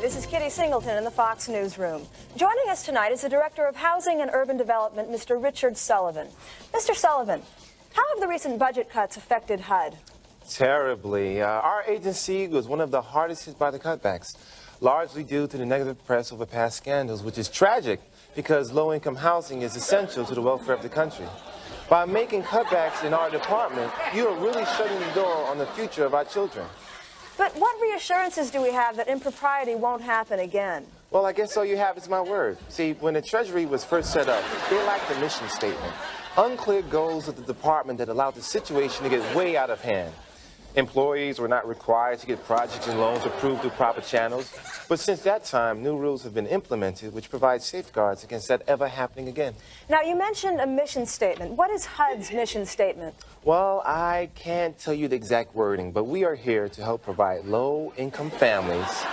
this is Kitty Singleton in the Fox Newsroom. Joining us tonight is the Director of Housing and Urban Development, Mr. Richard Sullivan. Mr. Sullivan, how have the recent budget cuts affected HUD? Terribly. Our agency was one of the hardest hit by the cutbacks, largely due to the negative press over past scandals, which is tragic because low-income housing is essential to the welfare of the country. By making cutbacks in our department, you are really shutting the door on the future of our children. But what reassurances do we have that impropriety won't happen again? Well, I guess all you have is my word. See, when the Treasury was first set up, they lacked a mission statement. Unclear goals of the department that allowed the situation to get way out of hand. Employees were not required to get projects and loans approved through proper channels. But since that time, new rules have been implemented which provide safeguards against that ever happening again. Now, you mentioned a mission statement. What is HUD's mission statement? Well, I can't tell you the exact wording, but we are here to help provide low-income families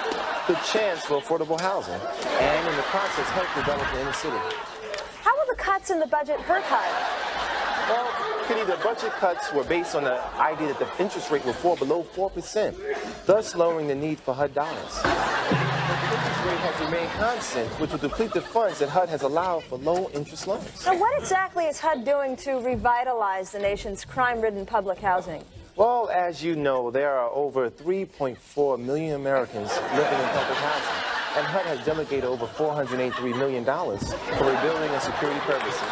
the chance for affordable housing and, in the process, help develop the inner city. How will the cuts in the budget hurt HUD? Well, Kitty, the budget cuts were based on the idea that the interest rate will fall below 4%, thus lowering the need for HUD dollars. The interest rate has remained constant, which will deplete the funds that HUD has allowed for low-interest loans. Now, what exactly is HUD doing to revitalize the nation's crime-ridden public housing? Well, as you know, there are over 3.4 million Americans living in public housing, and HUD has delegated over $483 million for rebuilding and security purposes.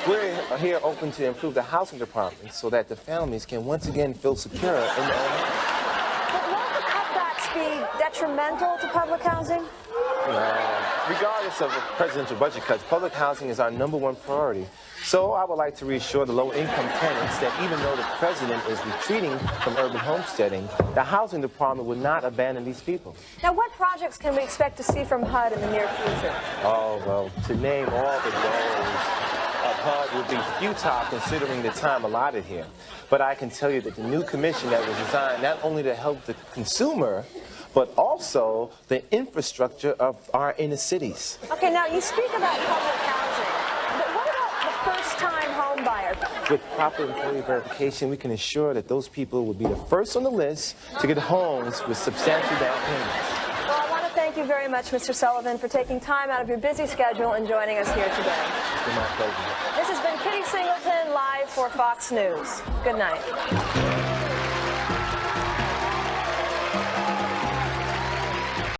We're here open to improve the housing department so that the families can once again feel secure in their own homes. But won't the cutbacks be detrimental to public housing? Regardless of the presidential budget cuts, public housing is our #1 priority. So I would like to reassure the low-income tenants that even though the president is retreating from urban homesteading, the housing department will not abandon these people. Now, what projects can we expect to see from HUD in the near future? Oh, well, to name all the goals of HUD would be futile considering the time allotted here. But I can tell you that the new commission that was designed not only to help the consumer, but also the infrastructure of our inner cities. Okay, now you speak about public housing, but what about the first-time home buyer? With proper employee verification, we can ensure that those people will be the first on the list to get homes with substantial down payments. Well, I want to thank you very much, Mr. Sullivan, for taking time out of your busy schedule and joining us here today. It's been my pleasure. This has been Kitty Singleton, live for Fox News. Good night.